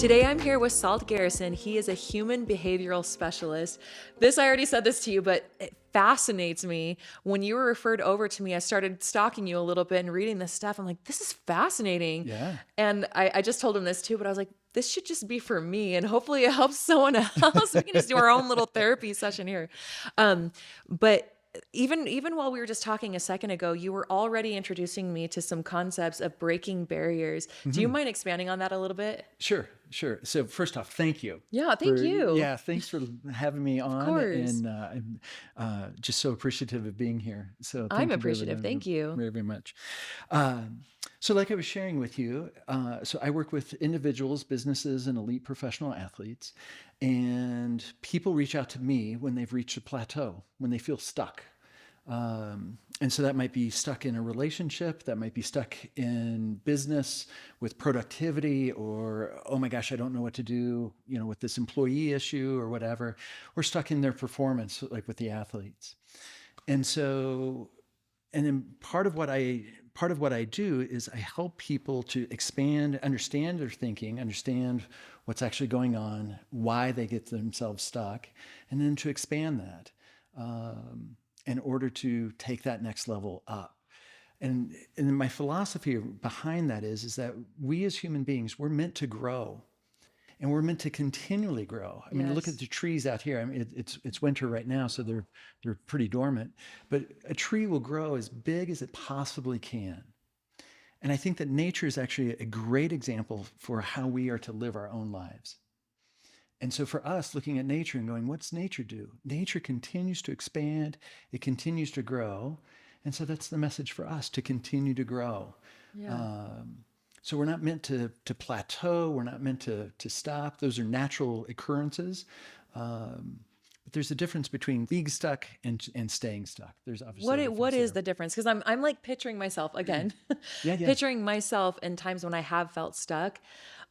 Today I'm here with Garrison. He is a human behavioral specialist. I already said this to you, but it fascinates me. When you were referred over to me, I started stalking you a little bit and reading this stuff. I'm like, this is fascinating. Yeah. And I just told him this too, but I was like, this should just be for me. And hopefully it helps someone else. We can just do our own little therapy session here. But even while we were just talking a second ago, you were already introducing me to some concepts of breaking barriers. Do you mind expanding on that a little bit? Sure. So first off, thank you. Yeah, thank you. Yeah, thanks for having me on. Of course. And I'm just so appreciative of being here. So I'm thank you appreciative. Thank you. very, very much. So like I was sharing with you, so I work with individuals, businesses, and elite professional athletes. And people reach out to me when they've reached a plateau, when they feel stuck. And so that might be stuck in a relationship, that might be stuck in business with productivity, or, oh my gosh, I don't know what to do, with this employee issue or whatever, or stuck in their performance, like with the athletes. And so, and then part of what I do is I help people to expand, understand their thinking, understand what's actually going on, why they get themselves stuck, and then to expand that. In order to take that next level up. And my philosophy behind that is that we as human beings, we're meant to grow, and we're meant to continually grow. I mean, look at the trees out here. I mean, it's winter right now, so they're pretty dormant, but a tree will grow as big as it possibly can. And I think that nature is actually a great example for how we are to live our own lives. And so for us, looking at nature and going, what's nature do? Nature continues to expand. It continues to grow. And so that's the message for us, to continue to grow. Yeah. So we're not meant to plateau. We're not meant to stop. Those are natural occurrences. But there's a difference between being stuck and staying stuck. There's obviously What is the difference? Because I'm like picturing myself again, Yeah. picturing myself in times when I have felt stuck.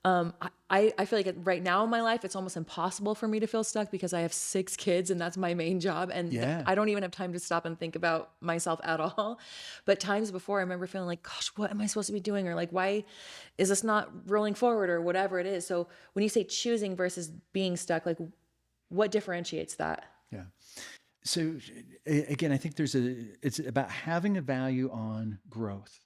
I feel like right now in my life, it's almost impossible for me to feel stuck because I have 6 kids and that's my main job. And Yeah. I don't even have time to stop and think about myself at all. But times before, I remember feeling like, gosh, what am I supposed to be doing? Or like, why is this not rolling forward or whatever it is? So when you say choosing versus being stuck, like what differentiates that? Yeah. So again, I think it's about having a value on growth.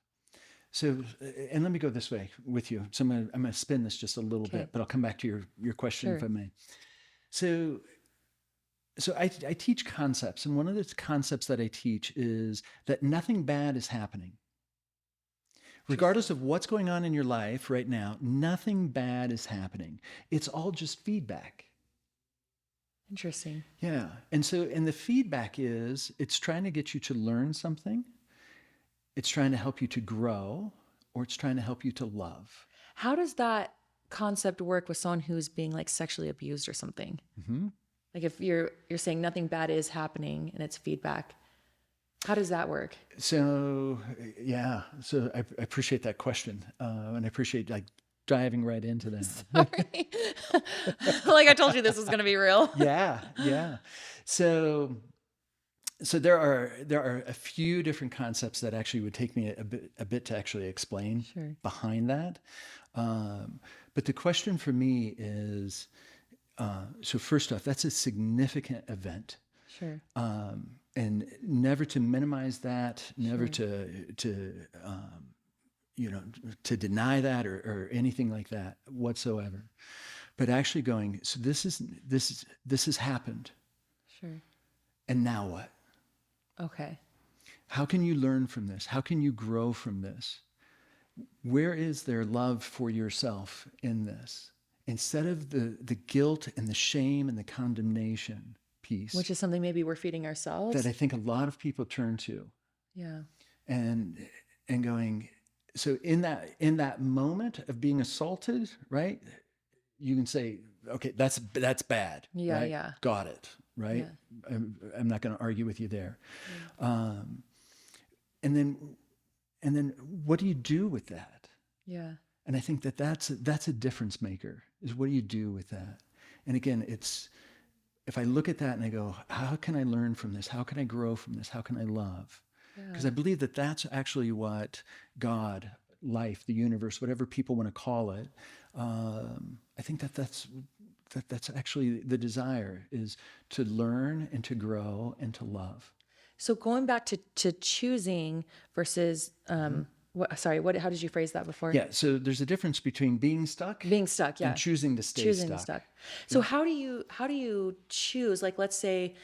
So, and let me go this way with you. So I'm going to spin this just a little Okay. bit, but I'll come back to your question Sure. if I may. So I teach concepts, and one of the concepts that I teach is that nothing bad is happening. Regardless of what's going on in your life right now, nothing bad is happening. It's all just feedback. Interesting. Yeah. And the feedback it's trying to get you to learn something. It's trying to help you to grow, or it's trying to help you to love. How does that concept work with someone who's being like sexually abused or something? Mm-hmm. Like if you're saying nothing bad is happening and it's feedback, how does that work? So yeah, so I appreciate that question, and I appreciate like diving right into that. Sorry. Like I told you this was going to be real. Yeah. So there are a few different concepts that actually would take me a bit to actually explain Sure. behind that. But the question for me is, so first off, that's a significant event. Sure. And never to minimize that, never Sure. to deny that or anything like that whatsoever. But actually going, so this has happened. Sure. And now what? Okay. How can you learn from this? How can you grow from this? Where is there love for yourself in this? Instead of the guilt and the shame and the condemnation piece, Which is something maybe we're feeding ourselves. that I think a lot of people turn to. Yeah. And going, so in that moment of being assaulted, right? You can say, okay, that's bad. Yeah. Right? Yeah. Got it. Right. Yeah. I'm not going to argue with you there. Yeah. And then what do you do with that? Yeah. And I think that's a difference maker, is what do you do with that? And again, if I look at that and I go, how can I learn from this? How can I grow from this? How can I love? Because I believe that that's actually what God, life, the universe, whatever people want to call it, I think that's actually the desire, is to learn and to grow and to love. So going back to choosing versus how did you phrase that before? Yeah. So there's a difference between being stuck Being stuck, and yeah. choosing to stay Choosing stuck. So how do you choose? Like, let's say,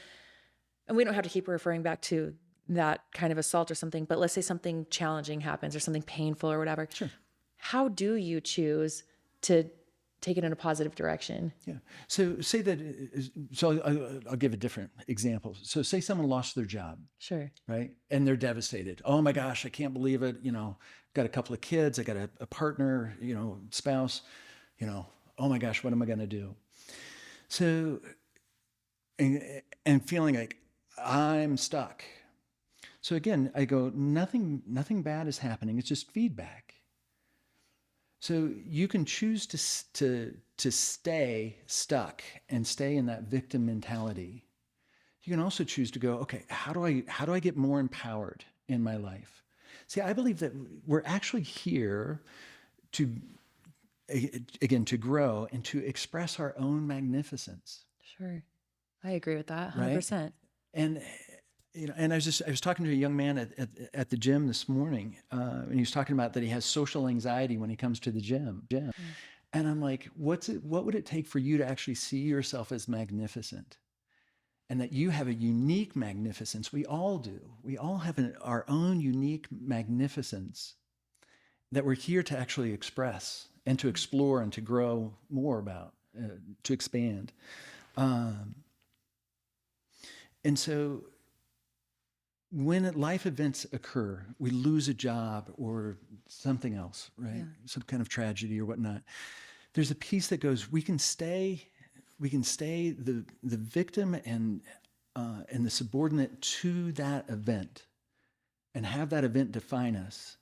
and we don't have to keep referring back to that kind of assault or something, but let's say something challenging happens or something painful or whatever. Sure. How do you choose to take it in a positive direction? Yeah. So say that. So I'll give a different example. So say someone lost their job, Sure. right? And they're devastated. Oh my gosh, I can't believe it. Got a couple of kids. I got a partner, spouse, oh my gosh, what am I going to do? So, and feeling like I'm stuck. So again, I go, nothing bad is happening. It's just feedback. So you can choose to stay stuck and stay in that victim mentality. You can also choose to go, okay, how do I get more empowered in my life? See, I believe that we're actually here to, again, to grow and to express our own magnificence. Sure. I agree with that 100%. Right? And and I was talking to a young man at the gym this morning, and he was talking about that he has social anxiety when he comes to the gym. And I'm like, what would it take for you to actually see yourself as magnificent? And that you have a unique magnificence. We all do. We all have our own unique magnificence that we're here to actually express and to explore and to grow more about, to expand. And so when life events occur, we lose a job or something else, right? Yeah. Some kind of tragedy or whatnot. There's a piece that goes, we can stay the victim and the subordinate to that event and have that event define us.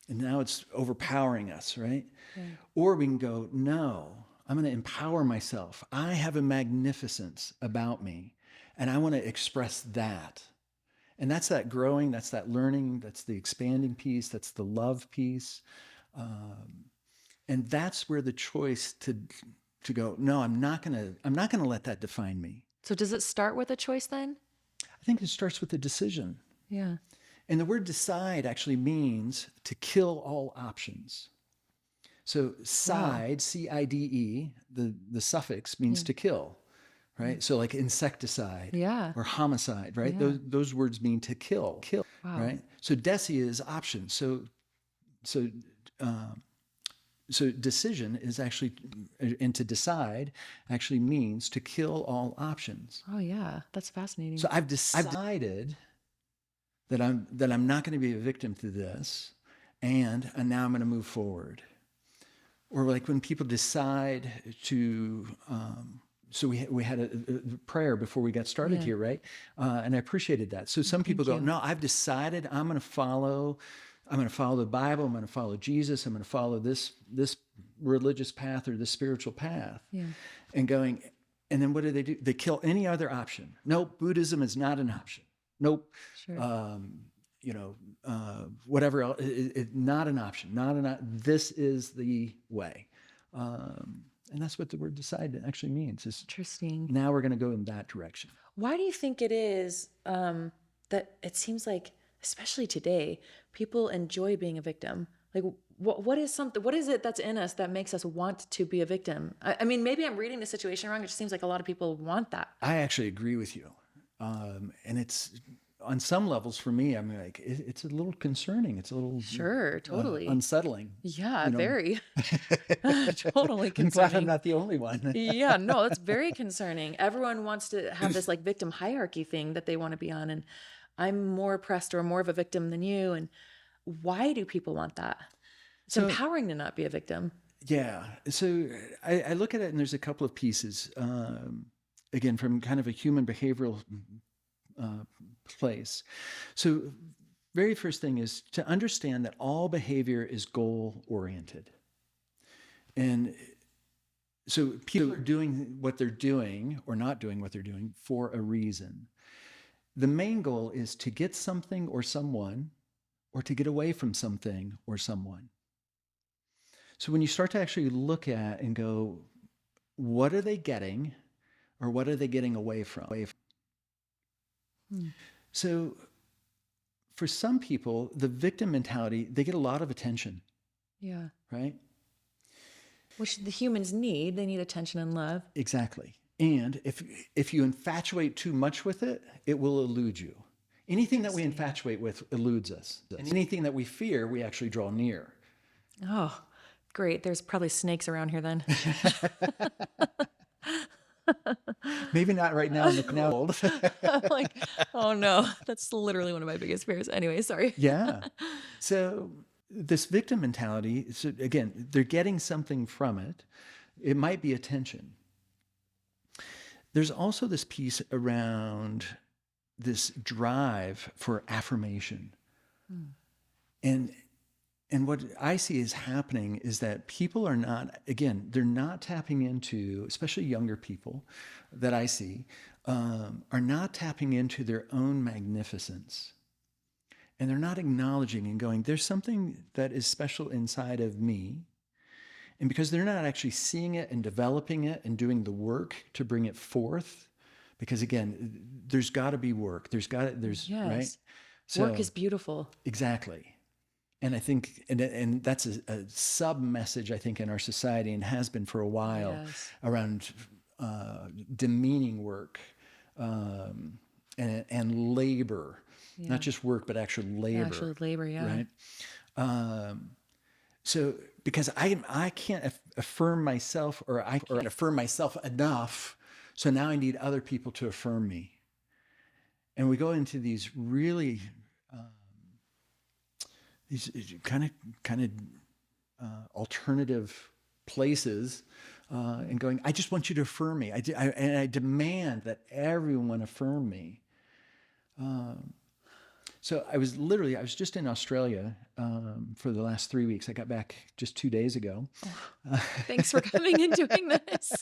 And now it's overpowering us, right? Yeah. Or we can go, no, I'm going to empower myself. I have a magnificence about me, and I want to express that. And that's that growing, that's that learning, that's the expanding piece, that's the love piece. And that's where the choice to go, no, I'm not gonna let that define me. So does it start with a choice then? I think it starts with a decision. Yeah. And the word decide actually means to kill all options. So side, C-I-D-E, the suffix means to kill. Right? So like insecticide or homicide, right? Yeah. Those words mean to kill, right? So deci is option. So decision is actually, and to decide actually means to kill all options. Oh yeah, that's fascinating. So I've decided that I'm not going to be a victim to this, and now I'm going to move forward. Or like when people decide to, so we had a prayer before we got started here, right? And I appreciated that. So some people go, no, I've decided I'm going to follow the Bible. I'm going to follow Jesus. I'm going to follow this religious path or this spiritual path. Yeah. And then what do? They kill any other option. Nope, Buddhism is not an option. Nope. Sure. Whatever else, not an option. This is the way. And that's what the word decide actually means. Interesting. Now we're going to go in that direction. Why do you think it is that it seems like, especially today, people enjoy being a victim? Like, what is it that's in us that makes us want to be a victim? I mean, maybe I'm reading the situation wrong. It just seems like a lot of people want that. I actually agree with you. And it's, on some levels for me, I'm like, it's a little concerning. It's a little sure, totally unsettling. Yeah, very totally concerning. I'm glad I'm not the only one. Yeah, no, it's very concerning. Everyone wants to have this like victim hierarchy thing that they want to be on, and I'm more oppressed or more of a victim than you. And why do people want that? It's empowering to not be a victim. Yeah. So I look at it, and there's a couple of pieces. Again, from kind of a human behavioral place. So very first thing is to understand that all behavior is goal-oriented. And so people are doing what they're doing or not doing what they're doing for a reason. The main goal is to get something or someone, or to get away from something or someone. So when you start to actually look at and go, what are they getting, or what are they getting away from? Hmm. So for some people, the victim mentality, they get a lot of attention, Yeah. right? Which the humans need. They need attention and love. Exactly. And if you infatuate too much with it, it will elude you. Anything that we Interesting. infatuate with eludes us. And anything that we fear, we actually draw near. Oh, great. There's probably snakes around here then. Maybe not right now in the cold. I'm like, oh no, that's literally one of my biggest fears. Anyway, sorry. Yeah. So this victim mentality, so again, they're getting something from it. It might be attention. There's also this piece around this drive for affirmation. Hmm. And what I see is happening is that people are not, again, they're not tapping into, especially younger people that I see, are not tapping into their own magnificence. And they're not acknowledging and going, there's something that is special inside of me. And because they're not actually seeing it and developing it and doing the work to bring it forth, because again, there's got to be work. There's right. Yes. So Work is beautiful. exactly. And I think, and that's a sub message, I think, in our society and has been for a while Yes. around demeaning work and labor, Yeah. not just work, but actual labor. Actual labor, yeah. Right. So because I can't affirm myself, or I can't affirm myself enough, so now I need other people to affirm me. And we go into these really these kind of alternative places and going, I just want you to affirm me. And I demand that everyone affirm me. So I was just in Australia for the last 3 weeks. I got back just 2 days ago. Thanks for coming and doing this.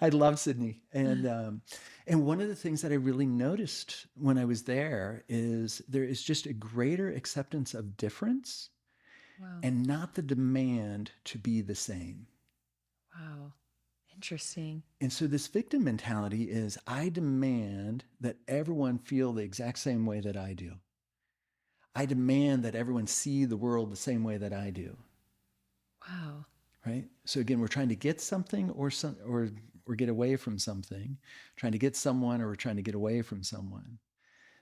I love Sydney, and one of the things that I really noticed when I was there is just a greater acceptance of difference, Wow. and not the demand to be the same. Wow. Interesting. And so this victim mentality is, I demand that everyone feel the exact same way that I do. I demand that everyone see the world the same way that I do. Wow. Right? So again, we're trying to get something or get away from something, trying to get someone, or we're trying to get away from someone.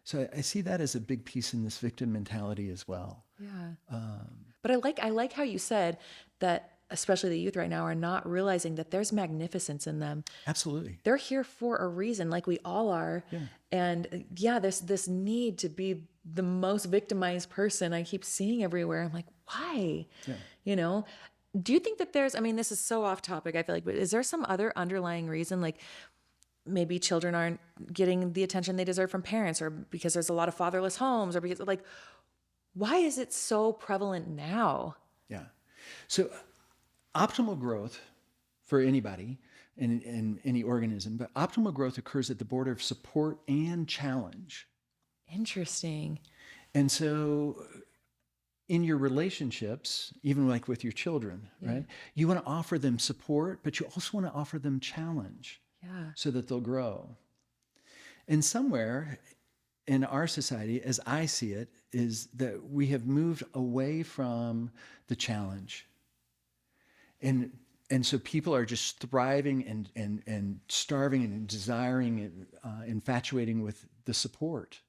So I see that as a big piece in this victim mentality as well. Yeah. But I like how you said that, especially the youth right now, are not realizing that there's magnificence in them. Absolutely. They're here for a reason, like we all are. Yeah. And yeah, there's this need to be the most victimized person I keep seeing everywhere. I'm like, why? Yeah. You know? Do you think that there's, I mean, this is so off topic, I feel like, but is there some other underlying reason, like maybe children aren't getting the attention they deserve from parents, or because there's a lot of fatherless homes, or because, like, why is it so prevalent now? Yeah. So optimal growth for anybody in any organism, but optimal growth occurs at the border of support and challenge. Interesting. And so in your relationships, even like with your children, right? You want to offer them support, but you also want to offer them challenge. Yeah. So that they'll grow. And somewhere in our society, as I see it, is that we have moved away from the challenge. And so people are just thriving and starving and desiring and infatuating with the support,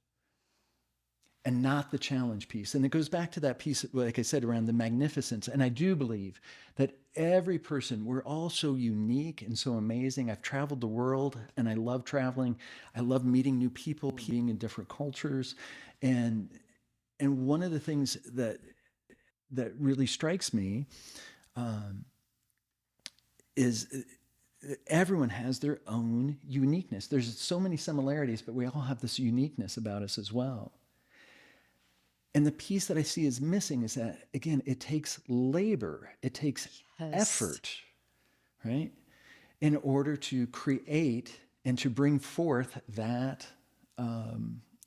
and not the challenge piece. And it goes back to that piece, like I said, around the magnificence. And I do believe that every person, we're all so unique and so amazing. I've traveled the world and I love traveling. I love meeting new people, being in different cultures. And one of the things that really strikes me is everyone has their own uniqueness. There's so many similarities, but we all have this uniqueness about us as well. And the piece that I see is missing is that, again, it takes labor, it takes effort, right? In order to create and to bring forth that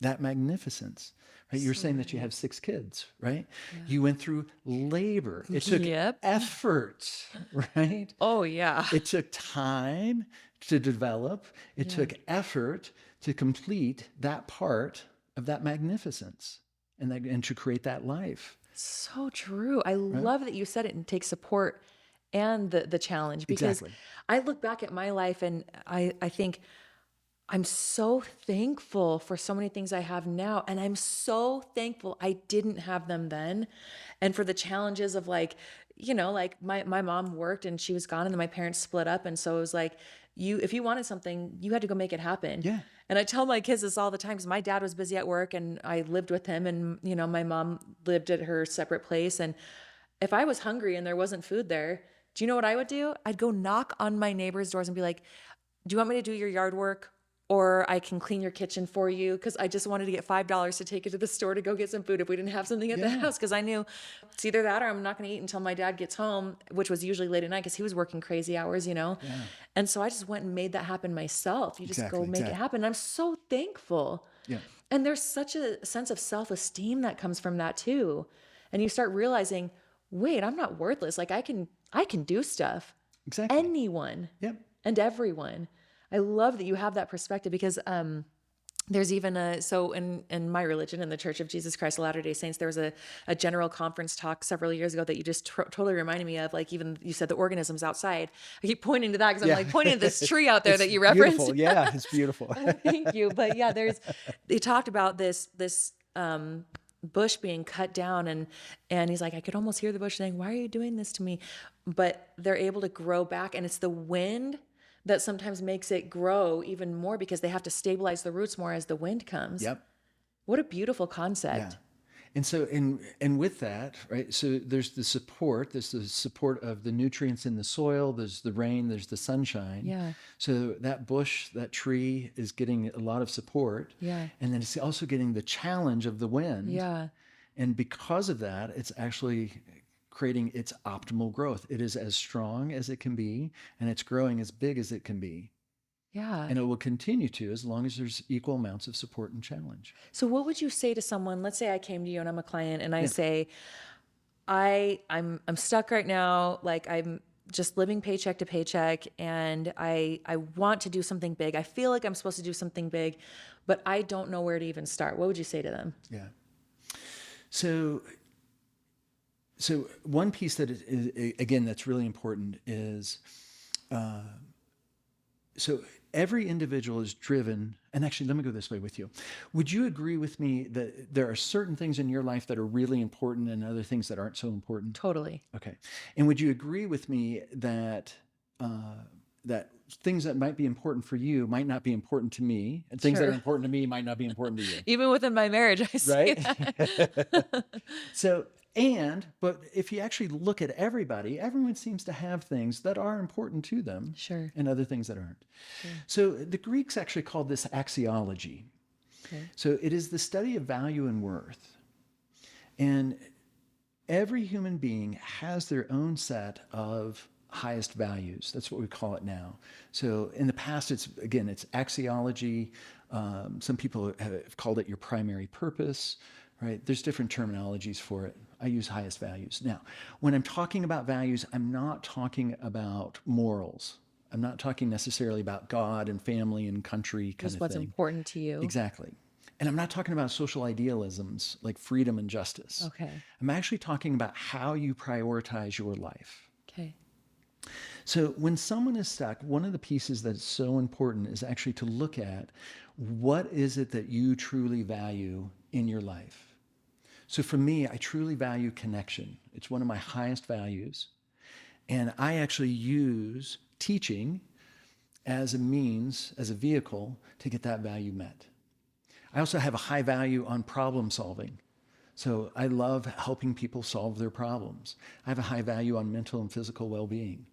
that magnificence, right? You're So saying that you right. have 6 kids, right? Yeah. You went through labor. It took Yep. effort, right? Oh yeah. It took time to develop. It Yeah. took effort to complete that part of that magnificence and to create that life, So true. I right? love that you said it and take support and the challenge, because Exactly. I look back at my life and I think I'm so thankful for so many things I have now. And I'm so thankful I didn't have them then. And for the challenges of like, like my mom worked and she was gone and then my parents split up. And so it was like, if you wanted something, you had to go make it happen. Yeah. And I tell my kids this all the time because my dad was busy at work and I lived with him, and, my mom lived at her separate place. And if I was hungry and there wasn't food there, do you know what I would do? I'd go knock on my neighbors' doors and be like, do you want me to do your yard work? Or I can clean your kitchen for you, because I just wanted to get $5 to take it to the store to go get some food if we didn't have something at the Yeah. house. Because I knew it's either that or I'm not going to eat until my dad gets home, which was usually late at night because he was working crazy hours. Yeah. And so I just went and made that happen myself. You just go Exactly. make it Exactly. happen. And I'm so thankful. Yeah. And there's such a sense of self-esteem that comes from that too. And you start realizing, wait, I'm not worthless. Like I can do stuff. Exactly. Anyone Yep. and everyone. I love that you have that perspective, because there's even so in my religion, in the Church of Jesus Christ of Latter-day Saints, there was a general conference talk several years ago that you just totally reminded me of. Like, even you said the organisms outside. I keep pointing to that because I'm Yeah. like pointing to this tree out there It's that you referenced. beautiful. Yeah. It's beautiful. Thank you. But yeah, they talked about this bush being cut down, and he's like, I could almost hear the bush saying, why are you doing this to me? But they're able to grow back, and it's the wind that sometimes makes it grow even more, because they have to stabilize the roots more as the wind comes. Yep. What a beautiful Yeah. concept. And so, and with that, right? So there's the support. There's the support of the nutrients in the soil. There's the rain. There's the sunshine. Yeah. So that bush, that tree, is getting a lot of support. Yeah. And then it's also getting the challenge of the wind. Yeah. And because of that, it's actually creating its optimal growth. It is as strong as it can be, and it's growing as big as it can be. Yeah. And it will continue to, as long as there's equal amounts of support and challenge. So what would you say to someone? Let's say I came to you and I'm a client and I Yeah. say, I'm stuck right now. Like, I'm just living paycheck to paycheck, and I want to do something big. I feel like I'm supposed to do something big, but I don't know where to even start. What would you say to them? Yeah. So one piece that again, that's really important is, so every individual is driven, and actually, let me go this way with you. Would you agree with me that there are certain things in your life that are really important and other things that aren't so important? Totally. Okay. And would you agree with me that that things that might be important for you might not be important to me, and things that are Sure. important to me might not be important to you? Even within my marriage, I see Right? that. So, but if you actually look at everybody, everyone seems to have things that are important to them Sure. and other things that aren't. Sure. So the Greeks actually called this axiology. Okay. So it is the study of value and worth. And every human being has their own set of highest values. That's what we call it now. So in the past, it's axiology. Some people have called it your primary purpose, right? There's different terminologies for it. I use highest values. Now, when I'm talking about values, I'm not talking about morals. I'm not talking necessarily about God and family and country kind Just of what's thing. important to you. Exactly. And I'm not talking about social idealisms like freedom and justice. Okay. I'm actually talking about how you prioritize your life. Okay. So when someone is stuck, one of the pieces that's so important is actually to look at what is it that you truly value in your life. So for me, I truly value connection. It's one of my highest values. And I actually use teaching as a means, as a vehicle to get that value met. I also have a high value on problem solving. So I love helping people solve their problems. I have a high value on mental and physical well-being.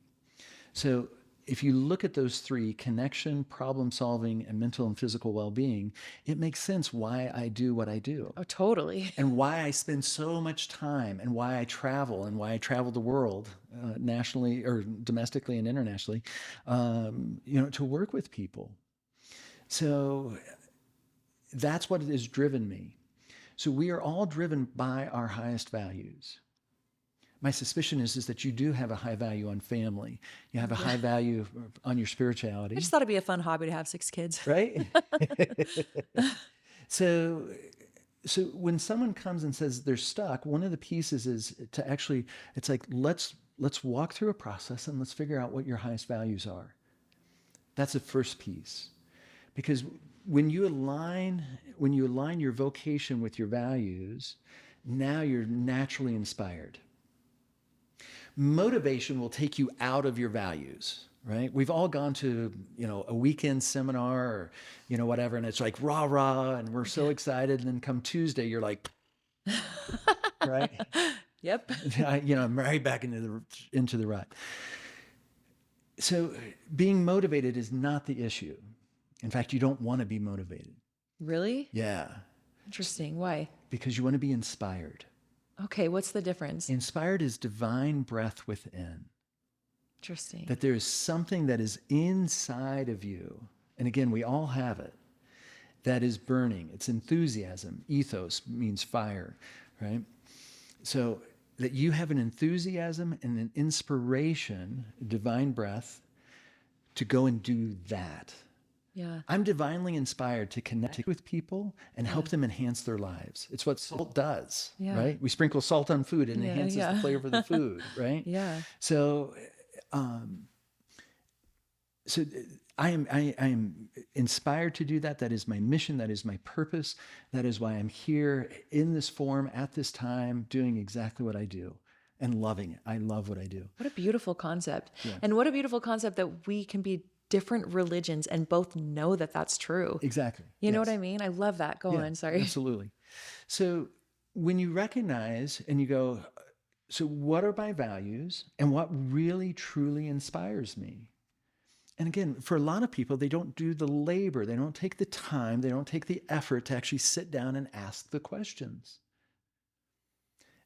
So if you look at those three, connection, problem solving, and mental and physical well-being, it makes sense why I do what I do. Oh, totally. And why I spend so much time, and why I travel, the world, nationally or domestically and internationally, to work with people. So that's what has driven me. So we are all driven by our highest values. My suspicion is that you do have a high value on family. You have a Yeah. high value on your I spirituality, just thought it'd be a fun hobby to have 6 kids. right? So, so when someone comes and says they're stuck, one of the pieces is to actually, it's like, let's walk through a process and let's figure out what your highest values are. That's the first piece. Because when you align your vocation with your values, now you're naturally inspired. Motivation will take you out of your values, right? We've all gone to, a weekend seminar or, whatever, and it's like rah, rah, and we're so excited. And then come Tuesday, you're like, right? Yep. I'm right back into the rut. So being motivated is not the issue. In fact, you don't want to be motivated. Really? Yeah, Interesting. Why? because you want to be inspired. Okay, what's the difference? Inspired is divine breath within. Interesting. That there is something that is inside of you. And again, we all have it. That is burning. It's enthusiasm. Ethos means fire, right? So that you have an enthusiasm and an inspiration, divine breath, to go and do that. Yeah. I'm divinely inspired to connect with people and help them enhance their lives. It's what salt does, Yeah. right? We sprinkle salt on food and it Yeah, enhances yeah. the flavor of the food, right? Yeah. So, so I am inspired to do that. That is my mission. That is my purpose. That is why I'm here in this form at this time, doing exactly what I do and loving it. I love what I do. What a beautiful concept. Yeah. And what a beautiful concept that we can be different religions and both know that that's true. Exactly. You know Yes. what I mean? I love that. Go Yeah, on. Sorry. absolutely. So when you recognize and you go, so what are my values and what really truly inspires me? And again, for a lot of people, they don't do the labor, they don't take the time, they don't take the effort to actually sit down and ask the questions.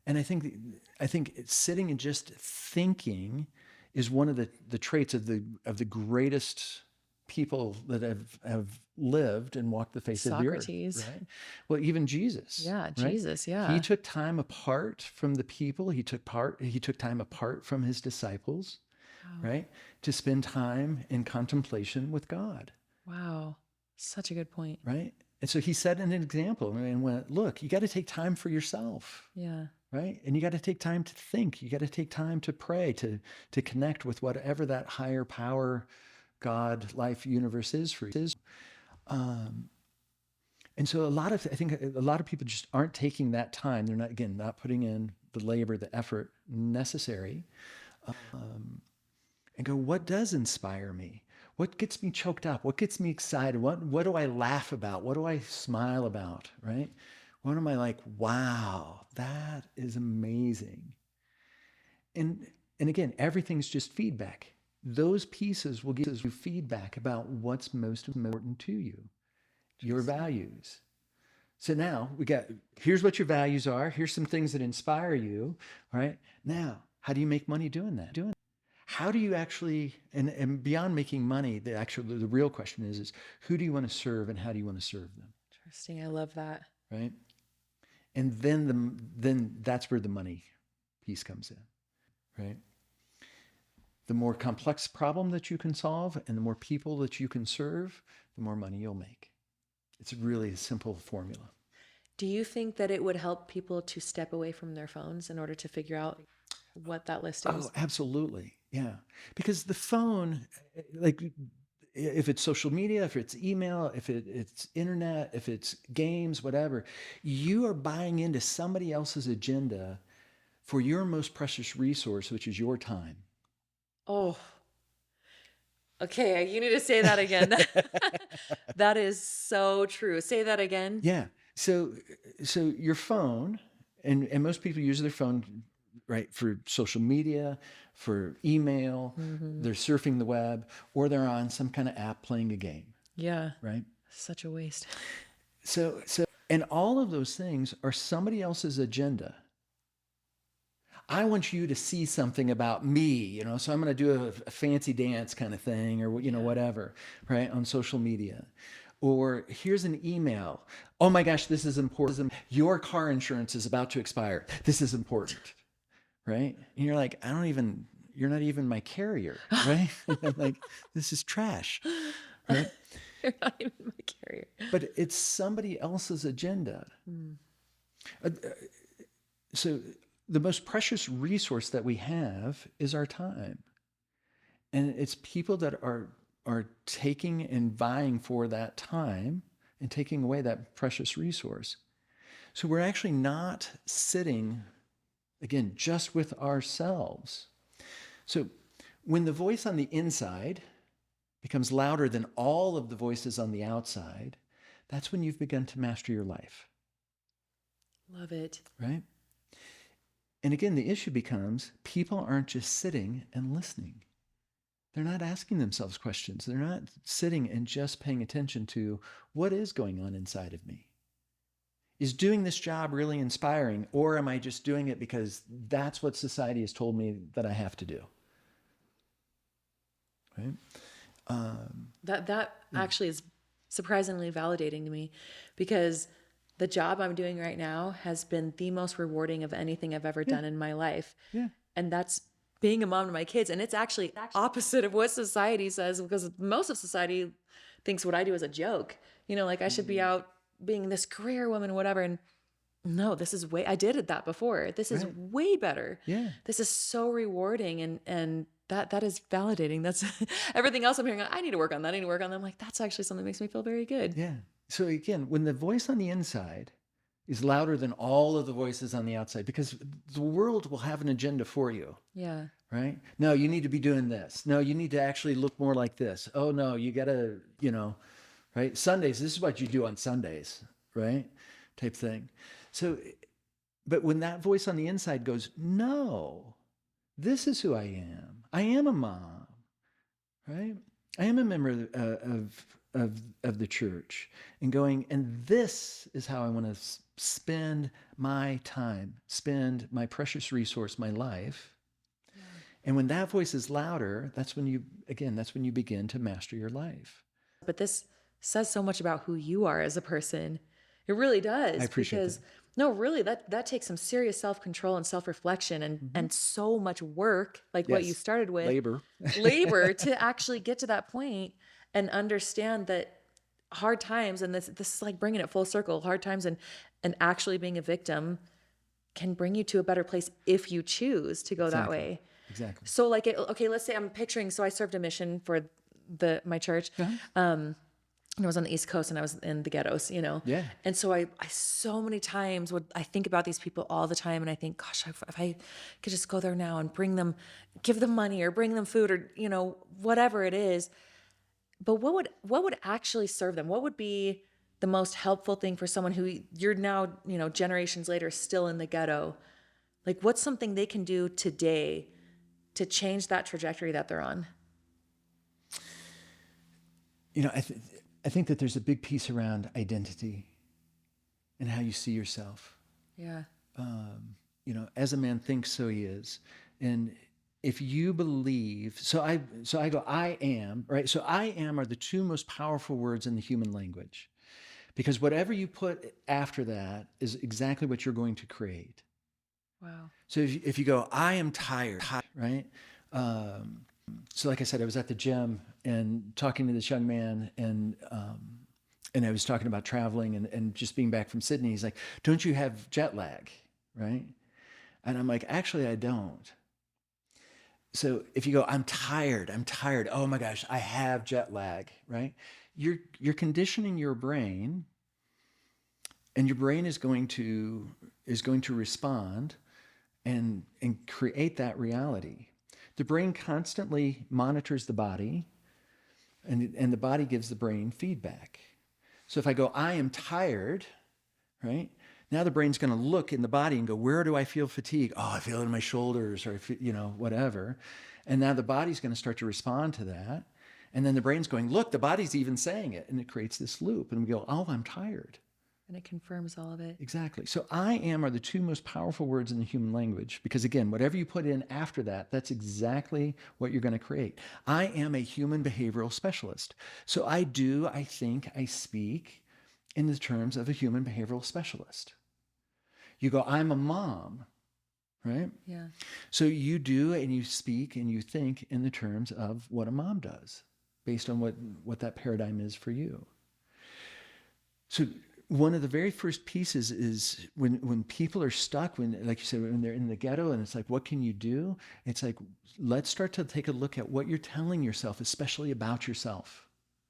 And I think sitting and just thinking is one of the traits of the greatest people that have lived and walked the face of the earth. Socrates. Right? Well, even Jesus. Yeah, right? Jesus, yeah. He took time apart from the people. He took time apart from his disciples, right? To spend time in contemplation with God. Wow. Such a good point. Right? And so he set an example and went, look, you got to take time for yourself. Yeah. Right? And you got to take time to think. You got to take time to pray, to connect with whatever that higher power, God, life, universe is for you. And so I think a lot of people just aren't taking that time. They're not putting in the labor, the effort necessary. And go, what does inspire me? What gets me choked up? What gets me excited? What do I laugh about? What do I smile about? Right? What am I like, wow, that is amazing. And again, everything's just feedback. Those pieces will give you feedback about what's most important to you, your values. So now here's what your values are. Here's some things that inspire you, right? Now, how do you make money doing that? How do you actually, and beyond making money, the real question is who do you want to serve and how do you want to serve them? Interesting. I love that. Right? And then that's where the money piece comes in, right? The more complex problem that you can solve and the more people that you can serve, the more money you'll make. It's really a simple formula. Do you think that it would help people to step away from their phones in order to figure out what that list is? Oh, absolutely. Yeah. Because the phone, like if it's social media, if it's email, if it's internet, if it's games, whatever, you are buying into somebody else's agenda for your most precious resource, which is your time. Oh, okay. You need to say that again. That is so true. Say that again. Yeah. So your phone, and most people use their phone, right, for social media, for email, they're surfing the web, or they're on some kind of app playing a game, Yeah. right? Such a waste. So, and all of those things are somebody else's agenda. I want you to see something about me, so I'm going to do a fancy dance kind of thing or, whatever, right, on social media. Or here's an email. Oh my gosh, this is important. Your car insurance is about to expire. This is important, right? And you're like, you're not even my carrier, right? I'm like, this is trash, right? You're not even my carrier. But it's somebody else's agenda. Uh, So the most precious resource that we have is our time. And it's people that are taking and vying for that time and taking away that precious resource. So we're actually not sitting, again, just with ourselves. So when the voice on the inside becomes louder than all of the voices on the outside, that's when you've begun to master your life. Love it. Right? And again, the issue becomes people aren't just sitting and listening. They're not asking themselves questions. They're not sitting and just paying attention to what is going on inside of me. Is doing this job really inspiring, or am I just doing it because that's what society has told me that I have to do? Right? That actually is surprisingly validating to me, because the job I'm doing right now has been the most rewarding of anything I've ever done in my life. Yeah. And that's being a mom to my kids. And it's actually opposite of what society says, because most of society thinks what I do is a joke. You know, like I should be out being this career woman, whatever. And no, I did that before. This is way better. Yeah. This is so rewarding. And that is validating. That's everything else I'm hearing. I need to work on that. I need to work on that. I'm like, that's actually something that makes me feel very good. Yeah. So again, when the voice on the inside is louder than all of the voices on the outside, because the world will have an agenda for you. Yeah. Right? No, you need to be doing this. No, you need to actually look more like this. Oh no, you gotta, right? Sundays, this is what you do on Sundays, right? Type thing. So, but when that voice on the inside goes, no, this is who I am. I am a mom, right? I am a member of the church, and going, and this is how I want to spend my time, spend my precious resource, my life. Yeah. And when that voice is louder, that's when you begin to master your life. But this says so much about who you are as a person. It really does. I appreciate that. No, really, that takes some serious self-control and self-reflection and so much work, like what you started with. Labor to actually get to that point and understand that hard times, and this is like bringing it full circle, hard times and actually being a victim can bring you to a better place if you choose to go that way. Exactly. So like, okay, let's say I'm picturing, so I served a mission for my church. And I was on the East Coast and I was in the ghettos, Yeah. And so I so many times I think about these people all the time, and I think, gosh, if I could just go there now and give them money or bring them food or, whatever it is. But what would actually serve them? What would be the most helpful thing for someone who you're now, generations later still in the ghetto? Like, what's something they can do today to change that trajectory that they're on? I think that there's a big piece around identity and how you see yourself. Yeah. As a man thinks, so he is. And if you believe, so I go, I am, right? So I am are the two most powerful words in the human language, because whatever you put after that is exactly what you're going to create. Wow. So if you go, I am tired, right? So like I said, I was at the gym and talking to this young man, and I was talking about traveling and just being back from Sydney. He's like, don't you have jet lag, right? And I'm like, actually, I don't. So if you go, I'm tired. Oh my gosh, I have jet lag, right? You're conditioning your brain, and your brain is going to respond and create that reality. The brain constantly monitors the body, and the body gives the brain feedback. So if I go, I am tired, right? Now the brain's going to look in the body and go, where do I feel fatigue? Oh, I feel it in my shoulders, or whatever. And now the body's going to start to respond to that. And then the brain's going, look, the body's even saying it. And it creates this loop. And we go, oh, I'm tired. And it confirms all of it. Exactly. So I am are the two most powerful words in the human language because, again, whatever you put in after that, that's exactly what you're going to create. I am a human behavioral specialist. So I do, I think, I speak in the terms of a human behavioral specialist. You go, I'm a mom, right? Yeah. So you do and you speak and you think in the terms of what a mom does based on what that paradigm is for you. So one of the very first pieces is when people are stuck, when, like you said, when they're in the ghetto and it's like, what can you do? It's like, let's start to take a look at what you're telling yourself, especially about yourself.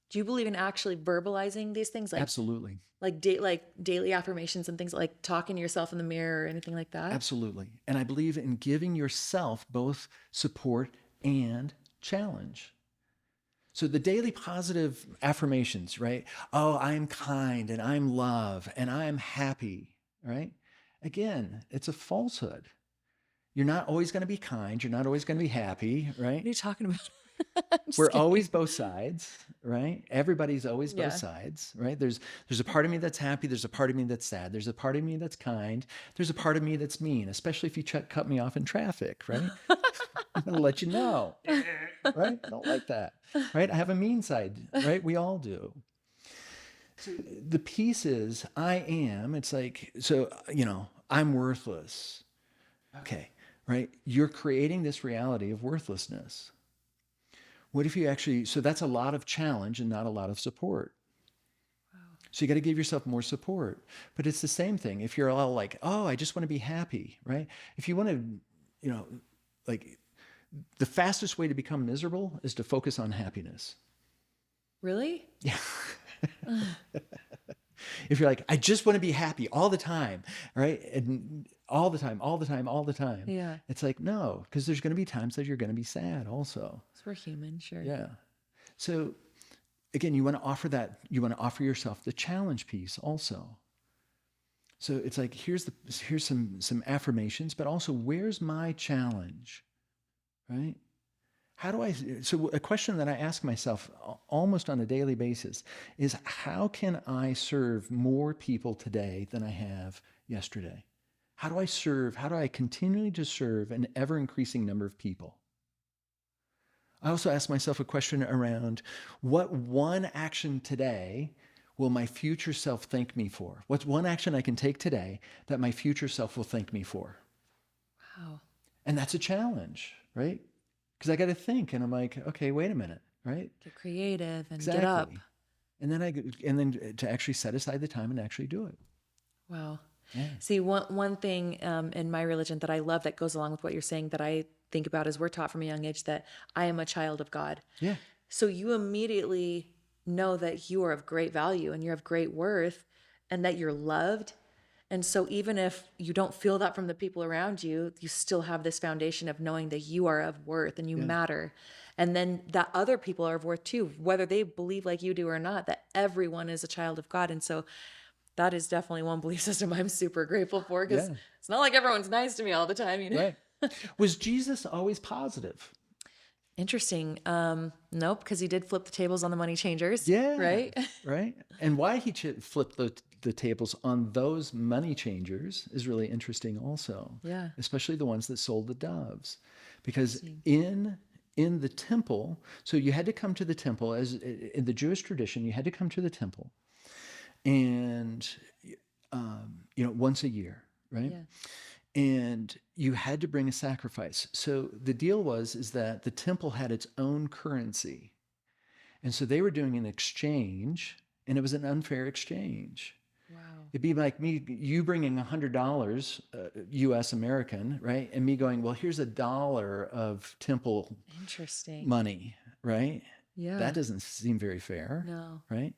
Do you believe in actually verbalizing these things? Absolutely. Like daily affirmations and things like talking to yourself in the mirror or anything like that? Absolutely. And I believe in giving yourself both support and challenge. So the daily positive affirmations, right? Oh, I'm kind and I'm love and I'm happy, right? Again, it's a falsehood. You're not always going to be kind. You're not always going to be happy, What are right? you talking about? Just We're kidding. always both sides, right? Everybody's always both Yeah. sides, right? There's a part of me that's happy. There's a part of me that's sad. There's a part of me that's kind. There's a part of me that's mean, especially if you cut me off in traffic, right? I'm going to let you know, right? I don't like that, right? I have a mean side, right? We all do. So the piece is, I am, it's like, so, I'm worthless. Okay, right? You're creating this reality of worthlessness. What if you actually, so that's a lot of challenge and not a lot of support. So you got to give yourself more support. But it's the same thing. If you're all like, oh, I just want to be happy, right? If you want to, like the fastest way to become miserable is to focus on happiness. Really? Yeah. If you're like, I just want to be happy all the time, right? And all the time, all the time, all the time. Yeah. It's like, no, because there's going to be times that you're going to be sad also. So we're human, sure. Yeah. So again, you want to offer yourself the challenge piece also. So it's like, here's some affirmations, but also where's my challenge, right? So a question that I ask myself almost on a daily basis is, how can I serve more people today than I have yesterday? How do I serve? How do I continually to serve an ever increasing number of people? I also ask myself a question around, what one action today will my future self thank me for? What's one action I can take today that my future self will thank me for? Wow. And that's a challenge, right? Because I got to think, and I'm like, okay, wait a minute, right? Get creative and Exactly. get up. And then to actually set aside the time and actually do it. Wow. Yeah. See, one thing in my religion that I love that goes along with what you're saying that I think about is we're taught from a young age that I am a child of God. Yeah. So you immediately know that you are of great value and you're of great worth and that you're loved. And so even if you don't feel that from the people around you, you still have this foundation of knowing that you are of worth and you matter. And then that other people are of worth too, whether they believe like you do or not, that everyone is a child of God. And so that is definitely one belief system I'm super grateful for, because it's not like everyone's nice to me all the time, Right. Was Jesus always positive? Interesting. Nope, because he did flip the tables on the money changers. Yeah. Right? Right. And why he flipped the tables on those money changers is really interesting also. Yeah. Especially the ones that sold the doves. Because in the temple, so you had to come to the temple, as in the Jewish tradition, you had to come to the temple and once a year, right? Yeah. And you had to bring a sacrifice. So the deal is that the temple had its own currency. And so they were doing an exchange, and it was an unfair exchange. Wow. It'd be like you bringing $100 US American, right? And me going, well, here's $1 of temple Interesting. money, right? Yeah. That doesn't seem very fair, No. right?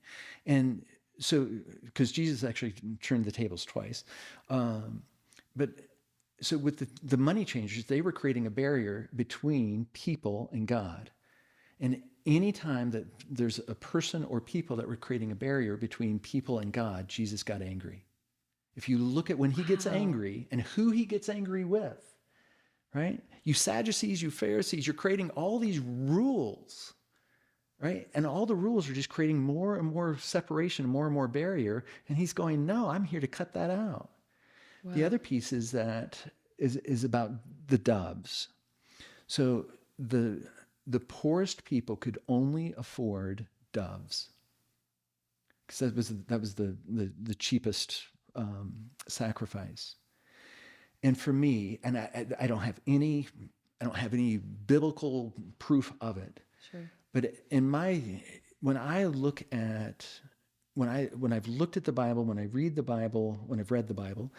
And so, because Jesus actually turned the tables twice. But so with the money changers, they were creating a barrier between people and God. And anytime that there's a person or people that were creating a barrier between people and God, Jesus got angry. If you look at when he gets angry and who he gets angry with, right? You Sadducees, you Pharisees, you're creating all these rules, right? And all the rules are just creating more and more separation, more and more barrier. And he's going, no, I'm here to cut that out. Wow. The other piece is that is about the doves. So the poorest people could only afford doves, because that was the cheapest sacrifice. And for me, and I don't have any biblical proof of it. Sure. But when I've looked at the Bible, when I read the Bible, when I've read the Bible,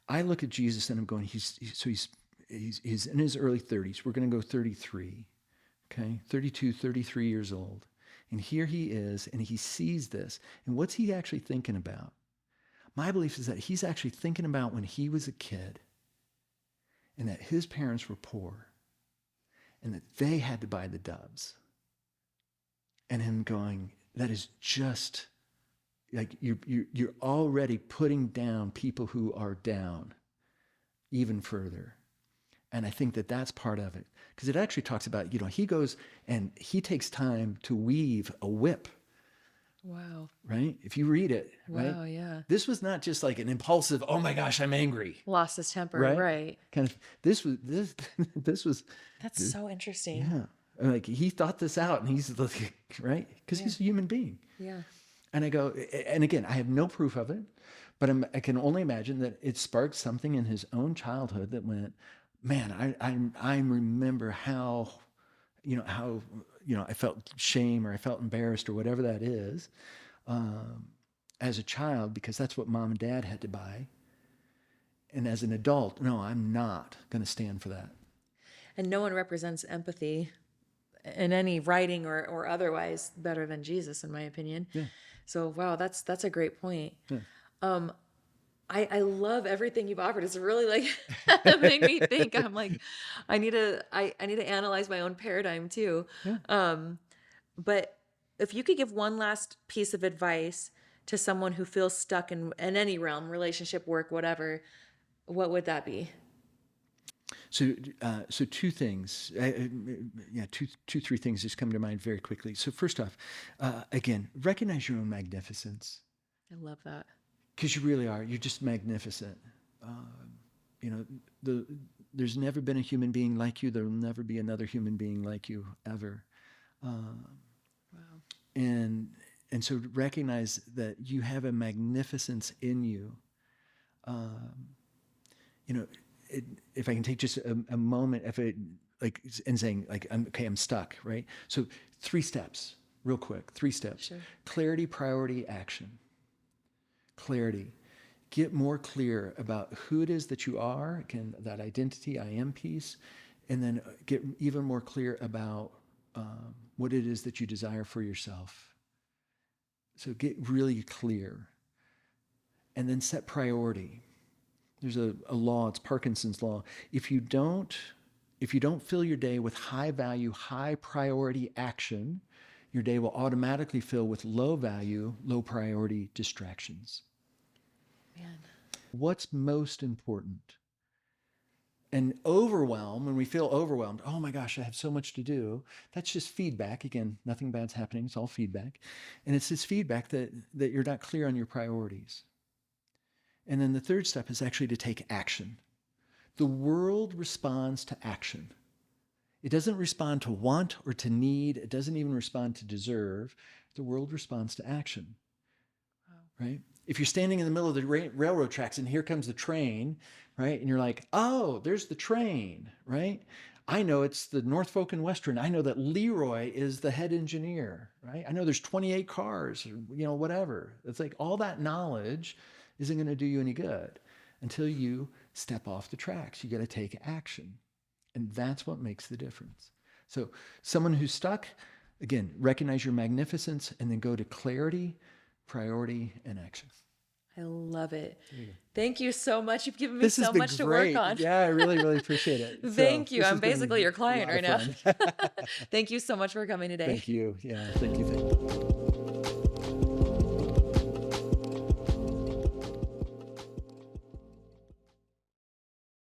I look at Jesus and I'm going, he's in his early 30s. We're going to go 33, okay? 32, 33 years old. And here he is, and he sees this. And what's he actually thinking about? My belief is that he's actually thinking about when he was a kid and that his parents were poor and that they had to buy the doves. And him going, that is just like you're already putting down people who are down even further. And I think that that's part of it, because it actually talks about, he goes and he takes time to weave a whip. Wow. Right? If you read it, right? Wow, yeah. This was not just like an impulsive, oh my gosh, I'm angry. Lost his temper, right. Kind of, this was. That's so interesting. Yeah. Like he thought this out, and he's like, right? Because he's a human being. Yeah. And I go, and again, I have no proof of it, but I can only imagine that it sparked something in his own childhood that went, man, I remember how I felt shame or I felt embarrassed or whatever that is as a child, because that's what mom and dad had to buy. And as an adult, no, I'm not going to stand for that. And no one represents empathy in any writing or otherwise better than Jesus, in my opinion. Yeah. So, wow, that's a great point. Yeah. I love everything you've offered. It's really like made me think. I'm like, I need to analyze my own paradigm too. Yeah. But if you could give one last piece of advice to someone who feels stuck in any realm, relationship, work, whatever, what would that be? So two things, three things just come to mind very quickly. So first off, again, recognize your own magnificence. I love that. Because you really are. You're just magnificent. There's never been a human being like you. There will never be another human being like you ever. Wow. And so recognize that you have a magnificence in you. If I can take just a moment, and saying like, I'm stuck, right? So 3 steps, real quick. 3 steps. Sure. Clarity, priority, action. Clarity. Get more clear about who it is that you are, again, that identity, I am piece, and then get even more clear about what it is that you desire for yourself. So get really clear. And then set priority. There's a law, it's Parkinson's law. If you don't fill your day with high value, high priority action, your day will automatically fill with low value, low priority distractions. Man. What's most important? And overwhelm, when we feel overwhelmed, oh my gosh, I have so much to do. That's just feedback. Again, nothing bad's happening. It's all feedback. And it's this feedback that you're not clear on your priorities. And then the third step is actually to take action. The world responds to action. It doesn't respond to want or to need. It doesn't even respond to deserve. The world responds to action. Wow. Right? If you're standing in the middle of the railroad tracks and here comes the train, right? And you're like, oh, there's the train, right? I know it's the Norfolk and Western. I know that Leroy is the head engineer, right? I know there's 28 cars, whatever. It's like all that knowledge isn't going to do you any good until you step off the tracks. You got to take action. And that's what makes the difference. So someone who's stuck, again, recognize your magnificence and then go to clarity, priority, and action. I love it. Thank you so much. You've given me This has so been much to great. work on. Yeah, I really, really appreciate it. Thank you. This I'm has been basically your client a right lot now. of fun. Thank you so much for coming today. Thank you. Yeah, thank you.